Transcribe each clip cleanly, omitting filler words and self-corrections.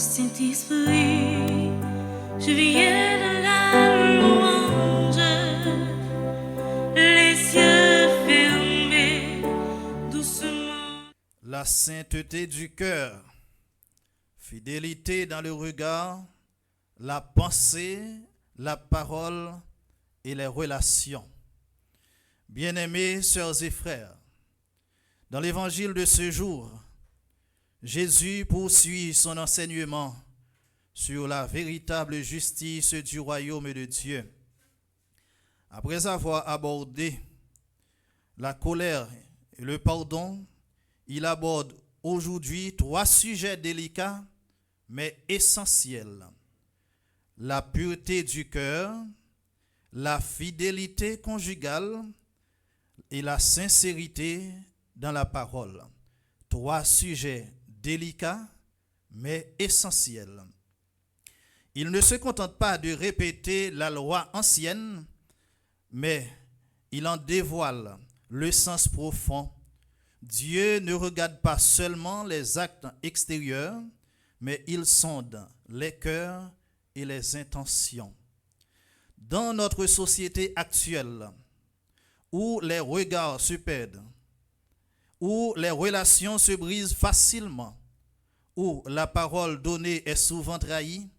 Saint-Esprit, je viens de la louange, les yeux fermés, doucement. La sainteté du cœur, fidélité dans le regard, la pensée, la parole et les relations. Bien-aimés, sœurs et frères, dans l'évangile de ce jour, Jésus poursuit son enseignement sur la véritable justice du royaume de Dieu. Après avoir abordé la colère et le pardon, il aborde aujourd'hui 3 sujets délicats mais essentiels. La pureté du cœur, la fidélité conjugale et la sincérité dans la parole. 3 sujets délicats mais essentiels. Il ne se contente pas de répéter la loi ancienne, mais il en dévoile le sens profond. Dieu ne regarde pas seulement les actes extérieurs, mais il sonde les cœurs et les intentions. Dans notre société actuelle, où les regards se perdent, où les relations se brisent facilement, où la parole donnée est souvent trahie,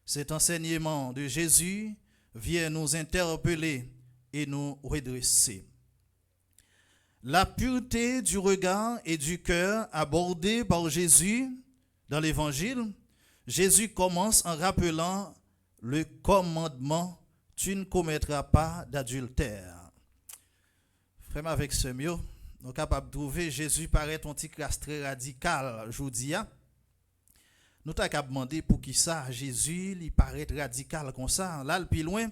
cet enseignement de Jésus vient nous interpeller et nous redresser. La pureté du regard et du cœur abordée par Jésus dans l'Évangile, Jésus commence en rappelant le commandement « Tu ne commettras pas d'adultère ». Frère, avec ce mot, nous sommes capables de trouver Jésus paraît un petit classe très radical aujourd'hui. Nous sommes capables de demander pour qui ça Jésus il paraît radical comme ça. Là, le plus loin,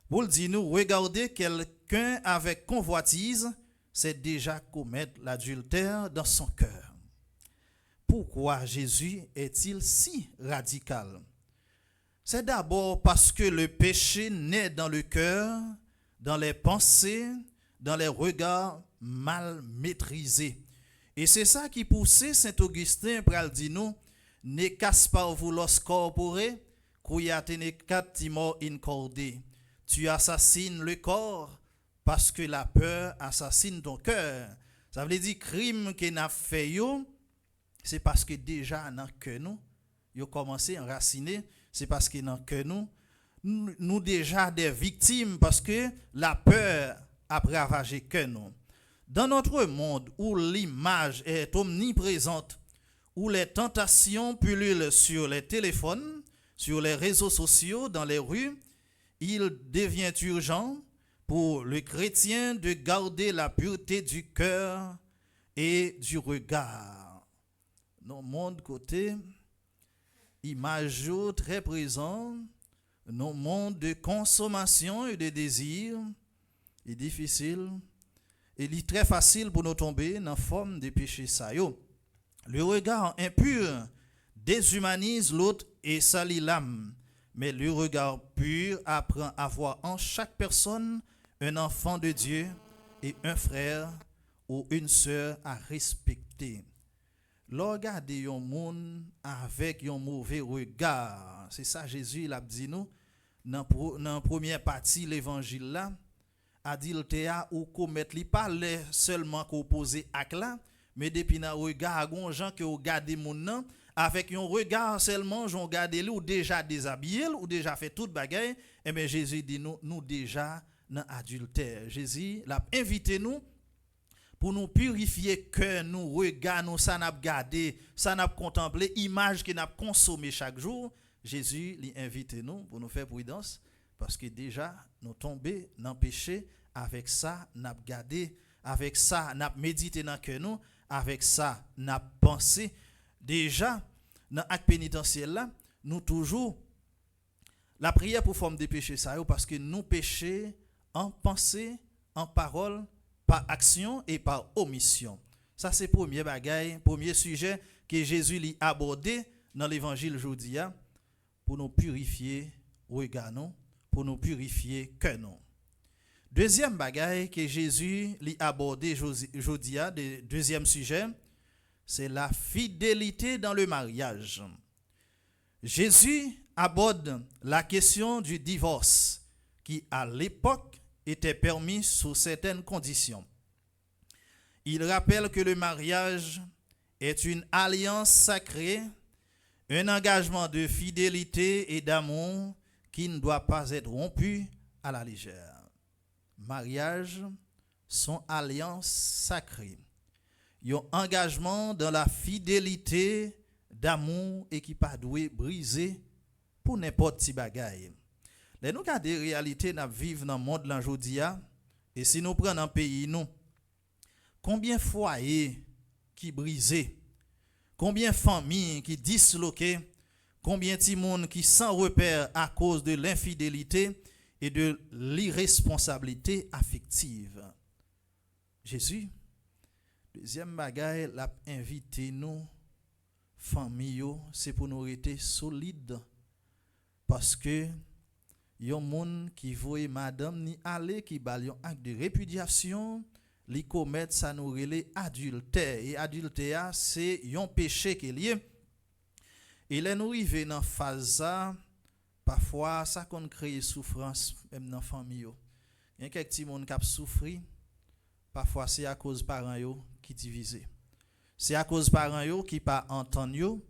pour le dire nous, regardez quelqu'un avec convoitise, c'est déjà commettre l'adultère dans son cœur. Pourquoi Jésus est-il si radical? C'est d'abord parce que le péché naît dans le cœur, dans les pensées, dans les regards mal maîtrisés. Et c'est ça qui poussait Saint Augustin pour le dire nous, ne casse pas vous los corpore, cuiatene catimo incorde. Tu assassines le corps parce que la peur assassine ton cœur. Ça veut dire crime que n'a fait yo, c'est parce que déjà dans que nous, yo commencé à enraciner, c'est parce que dans que nous déjà des victimes parce que la peur a ravagé que nous. Dans notre monde où l'image est omniprésente, où les tentations pullulent sur les téléphones, sur les réseaux sociaux, dans les rues, il devient urgent pour le chrétien de garder la pureté du cœur et du regard. Dans le monde côté, image très présent, dans le monde de consommation et de désir, est difficile, et il est très facile pour nous tomber dans la forme de péché ça yo. Le regard impur déshumanise l'autre et salit l'âme. Mais le regard pur apprend à voir en chaque personne un enfant de Dieu et un frère ou une sœur à respecter. Regarder un monde avec un mauvais regard. C'est ça Jésus l'a dit nous dans la première partie de l'évangile là. Adultère ou commettre li pas seulement qu'on poser acte là, mais depuis dans regard gon gens que regarder mon nan avec un regard seulement j'on regarder lui ou déjà déshabillé ou déjà fait toute bagaille et bien Jésus dit nous déjà dans adultère. Jésus l'a invité nous pour nous purifier cœur nous regard nous ça n'a regarder ça n'a contempler image qui n'a consommé chaque jour. Jésus l'a invité nous pour nous faire prudence parce que déjà nous tomber dans péché avec ça n'a gardé avec ça n'a médité dans cœur nous avec ça n'a pensé déjà dans acte pénitentiel là nous toujours la prière pour forme des péchés ça parce que nous péchons en pensée en parole par action et par omission. Ça c'est premier bagaille premier sujet que Jésus lui abordé dans l'évangile aujourd'hui pour nous purifier regard nous pour nous purifier cœur nous. Deuxième bagaille que Jésus lui abordé aujourd'hui, deuxième sujet, c'est la fidélité dans le mariage. Jésus aborde la question du divorce qui, à l'époque, était permis sous certaines conditions. Il rappelle que le mariage est une alliance sacrée, un engagement de fidélité et d'amour qui ne doit pas être rompu à la légère. Mariage sont alliance sacrée. Un engagement dans la fidélité, d'amour et qui pas doué briser pour n'importe qui bagaille. Les nous avons des réalités nous vivons dans le monde l'aujourd'hui et si nous prenons un pays nous combien de foyers qui brisés, combien de familles qui disloquées, combien de monde qui sans repère à cause de l'infidélité et de l'irresponsabilité affective. Jésus, deuxième bagaille, l'a invité nous, famille, c'est pour nous rester solides. Parce que, yon moun qui voye madame ni aller qui bal yon acte de répudiation, li commettre ça nous relé adultère. Et adultère, c'est yon péché qui est lié. Et là, nous arrivons dans phase ça, parfois, ça qu'on crée souffrance, même dans la famille. Il y a quelques petits monde qui souffrent. Parfois, c'est à cause parents qui divisent. C'est à cause parents qui pas entendent.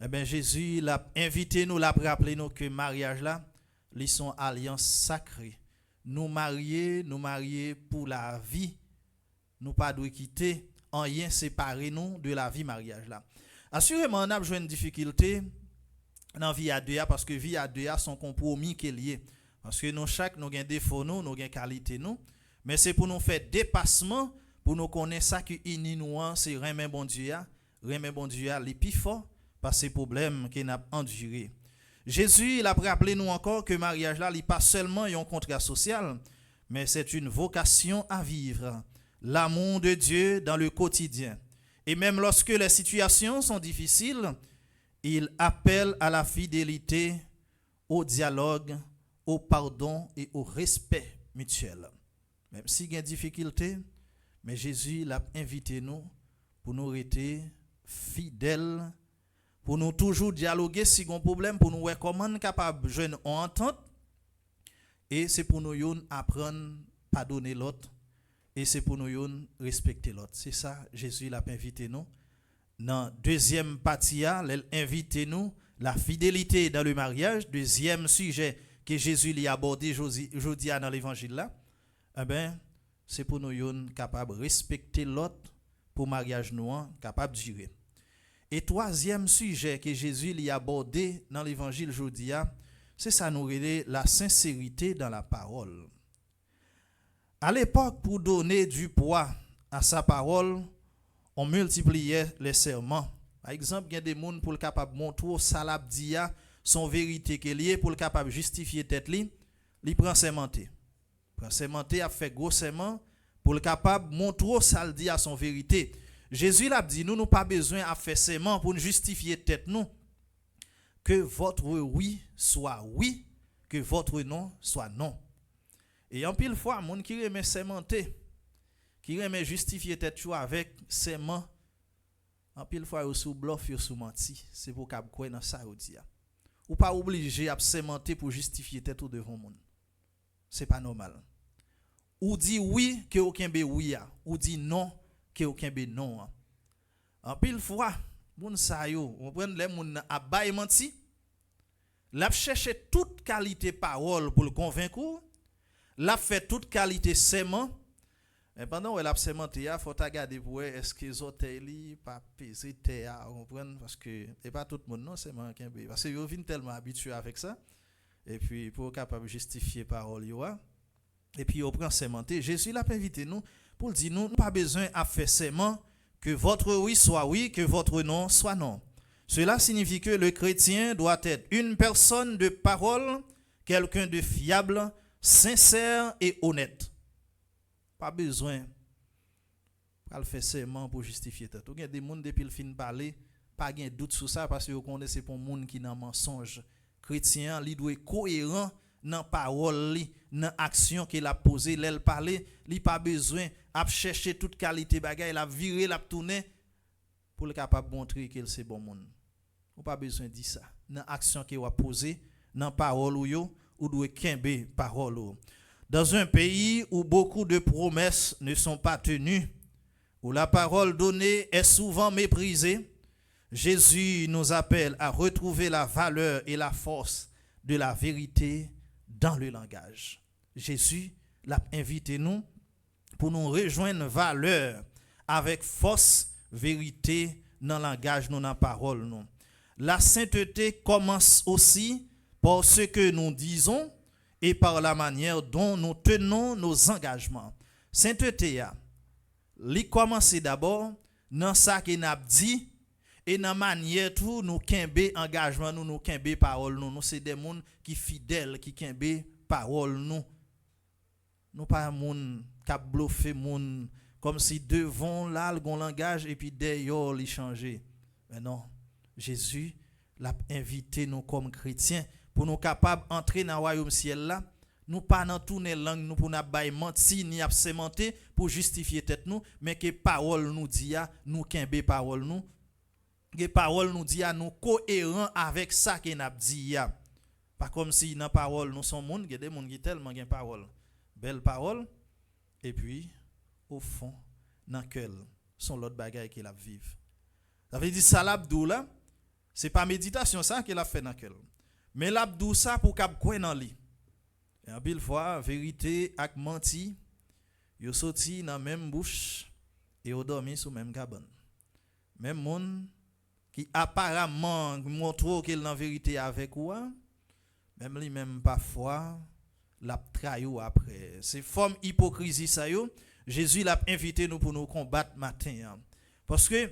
Eh bien, Jésus l'a invité nous, l'a rappelé nous que mariage là, ils sont alliance sacrée. Nous marier pour la vie. Nous pas doit quitter en rien séparer nous de la vie mariage là. Assurément, on a besoin de difficulté dans vie à deux parce que vie à deux son compromis qui est lié. Parce que nous chaque nous gain défaut nous gain qualité nous, mais c'est pour nous faire dépassement pour nous connaître ça qui unit nous c'est remet bon Dieu les plus fort par ces problèmes qu'il n'a enduré. Jésus il a rappelé nous encore que mariage là n'est pas seulement un contrat social, mais c'est une vocation à vivre l'amour de Dieu dans le quotidien. Et même lorsque les situations sont difficiles, il appelle à la fidélité, au dialogue, au pardon et au respect mutuel. Même s'il y a des difficultés, mais Jésus l'a invité nous pour nous rester fidèles, pour nous toujours dialoguer si on a un problème, pour nous voir comment nous sommes capables de joindre en entente. Et c'est pour nous apprendre à pardonner l'autre. Et c'est pour nous respecter l'autre. C'est ça, Jésus l'a invité nous. Dans deuxième partie, il a invité nous la fidélité dans le mariage. Deuxième sujet que Jésus l'a abordé aujourd'hui dans l'évangile là. Eh ben, c'est pour nous capables de respecter l'autre pour mariage nous capable de durer. Et troisième sujet que Jésus l'a abordé dans l'évangile aujourd'hui, c'est ça nous relève la sincérité dans la parole. À l'époque, pour donner du poids à sa parole, on multipliait les serments. Par exemple, il y a des gens pour le capable montrer salabdia son vérité qui est liée pour le capable justifier tête li, li prend sermenté. Prend sermenté a fait gros serment pour le capable montrer saldia son vérité. Jésus l'a dit nous pas besoin à faire serment pour nous justifier tête nous. Que votre oui soit oui, que votre non soit non. Et en pile fois, moun qui remet sémenté, qui remet justifier tête chou avec sément, en pile fois, ou sous bluff, ou sous menti. C'est pour qu'on croit dans ça, ou pas obligé à sémenter pour justifier tête ou devant moun. C'est pas normal. Ou dit oui, que aucun be oui, ou dit non, que aucun be non. En pile fois, moun sa yo, on prend les moun a bay menti, l'a chercher toute qualité parole pour le convaincre. L'a fait toute qualité sément. Et pendant où elle a sémenté, il faut regarder pour est-ce que les autres pas peser terre, comprendre parce que et pas tout le monde non, c'est manqué parce que yo vinn tellement habitué avec ça et puis pour capable justifier parole yo et puis on prend sémenté. Jésus l'a invité nous pour dire nous pas besoin à faire sément que votre oui soit oui, que votre non soit non. Cela signifie que le chrétien doit être une personne de parole, quelqu'un de fiable, sincère et honnête. Pas besoin de faire serment pour justifier tout. Il y a des gens depuis le fin de parler, pas de doute sur ça parce que vous connaissez pour les gens qui n'ont mensonge. Chrétien, il doit être cohérent dans la parole, dans l'action qu'il a posée, il parler, il pas besoin de chercher toute qualité bagaille, il a viré, il a tourné pour le capable de montrer qu'il c'est bon monde. Vous pas besoin de dire ça. dans action qui va poser dans parole ou doit kembe parole ou. Dans un pays où beaucoup de promesses ne sont pas tenues, où la parole donnée est souvent méprisée, Jésus nous appelle à retrouver la valeur et la force de la vérité dans le langage. Jésus l'a invité nous pour nous rejoindre valeur avec force, vérité dans le langage, nous, dans la parole. Nous. La sainteté commence aussi par ce que nous disons et par la manière dont nous tenons nos engagements. Sainteté, li commence d'abord dans ça que nous avons dit et dans la manière tout nous kembe engagement nous kembe parole nous c'est des gens qui fidèles qui kembe parole nous pas moun qui bluffer moun comme si devant là le langage et puis d'ailleurs il changer. Mais non, Jésus l'a invité nous comme chrétiens pour nous capables entrer dans le royaume ciel là. Nous pas dans tourner langue nous pour n'a pas mentir ni absémenter pour justifier tête nous, mais que parole nous dit nous kembe parole nous. Que parole nous dit nous cohérent avec ça que n'a dit pas comme si dans parole nous sommes monde, il y a des monde qui tellement gain parole. Belle parole et puis au fond dans cœur sont l'autre bagaille qu'il a vivre. Ça veut dire ça l'abdou là, c'est pas méditation ça qu'il a fait dans cœur. Mais l'abdou ça pour cap coin dans lui. Et en pile fois vérité ak menti yo sorti dans même bouche et yo dormi sous même cabane. Même monde qui apparemment montre qu'il dans vérité avec ou même lui même parfois l'a trahi après. C'est forme hypocrisie ça yo. Jésus l'a invité nous pour nous combattre matin. Parce que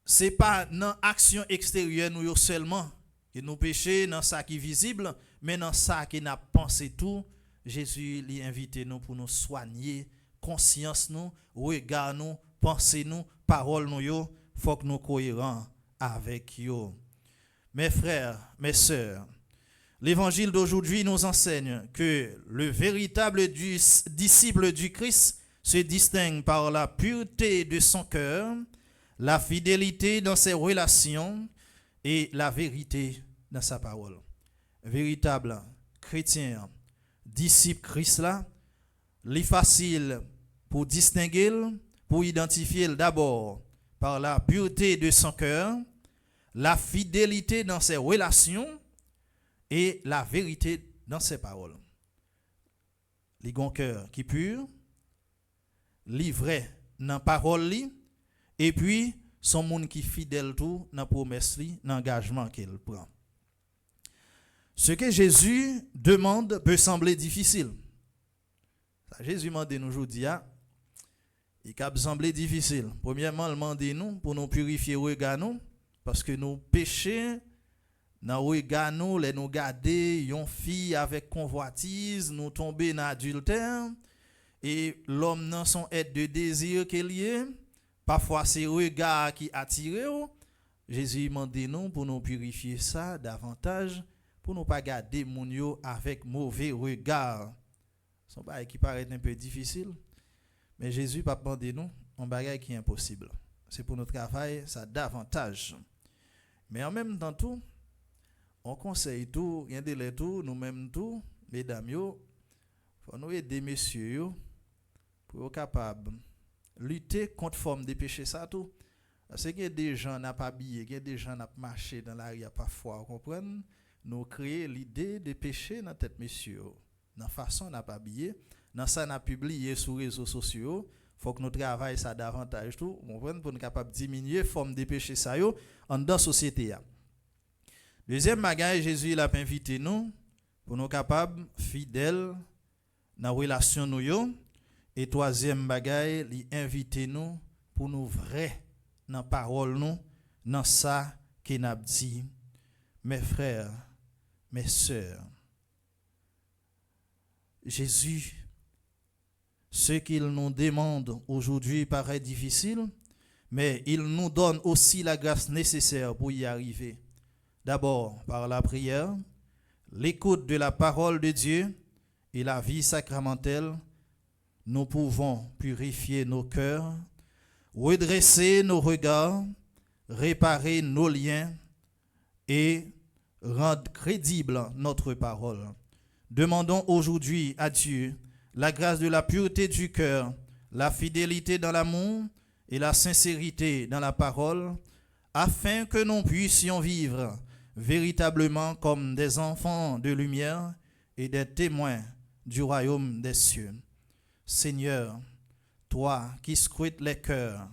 c'est pas dans action extérieure nous seulement que nous péchons dans ça qui est visible, mais dans ça qui n'a pensé tout, Jésus l'a invité nous pour nous soigner conscience nous, regard nous, pensée nous, parole nous yo, faut que nous cohérents avec yo. Mes frères, mes sœurs, l'évangile d'aujourd'hui nous enseigne que le véritable disciple du Christ se distingue par la pureté de son cœur, la fidélité dans ses relations et la vérité dans sa parole. Véritable chrétien, disciple Christ là, il est facile pour distinguer, pour identifier d'abord par la pureté de son cœur, la fidélité dans ses relations et la vérité dans ses paroles. Les gon cœur qui pur, livré dans parole li, et puis son monde qui fidèle tout dans promesse li, dans engagement qu'il prend. Ce que Jésus demande peut sembler difficile. Ça, Jésus demande nous aujourd'hui, il peut sembler difficile. Premièrement, il demande nous pour nous purifier regard nous, parce que nous péchons dans regard nous, les nous garder yon fille avec convoitise, nous tomber dans adultère et l'homme dans son être de désir qu'il y est, parfois c'est regard qui attire. Jésus demande nous pour nous purifier ça davantage pour nous pas garder moun yo avec mauvais regard. Son bagage qui paraît un peu difficile, mais Jésus pas demander nous un bagage qui est impossible. C'est pour notre travail ça davantage. Mais en même temps tout on conseille tout, rien de les tout, nous-mêmes tout, mesdames yo, faut nous aider messieurs yo pour être capable lutter contre forme de péché ça tout. Parce que y a des gens n'a pas habillé, il y a des gens n'a marché dans la rue parfois, vous comprenez? Nous créer l'idée de péché dans tête messieurs. Dans façon n'a pas habillé, dans ça n'a publié sur les réseaux sociaux, faut que nous travaillions ça davantage tout, vous comprenez, pour nous capable diminuer forme de péché ça yo en dans société ya. Deuxième bagage, Jésus il a invité nous pour nous capables fidèles dans relation nous yo. Et troisième bagage, il invite nous pour nous vrais dans parole nous, dans ça qu'il a dit. Mes frères, mes sœurs, Jésus, ce qu'il nous demande aujourd'hui paraît difficile, mais il nous donne aussi la grâce nécessaire pour y arriver. D'abord, par la prière, l'écoute de la parole de Dieu et la vie sacramentelle, nous pouvons purifier nos cœurs, redresser nos regards, réparer nos liens et rende crédible notre parole. Demandons aujourd'hui à Dieu la grâce de la pureté du cœur, la fidélité dans l'amour et la sincérité dans la parole, afin que nous puissions vivre véritablement comme des enfants de lumière et des témoins du royaume des cieux. Seigneur, toi qui scrutes les cœurs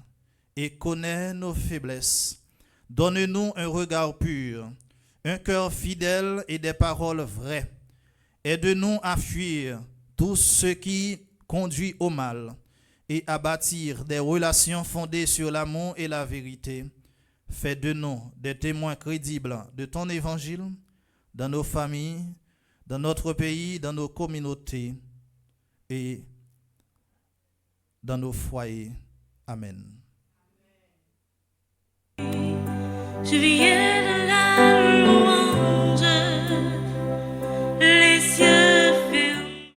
et connais nos faiblesses, donne-nous un regard pur, un cœur fidèle et des paroles vraies. Aide-nous à fuir tout ce qui conduit au mal et à bâtir des relations fondées sur l'amour et la vérité. Fais de nous des témoins crédibles de ton évangile dans nos familles, dans notre pays, dans nos communautés et dans nos foyers. Amen. Je viens de la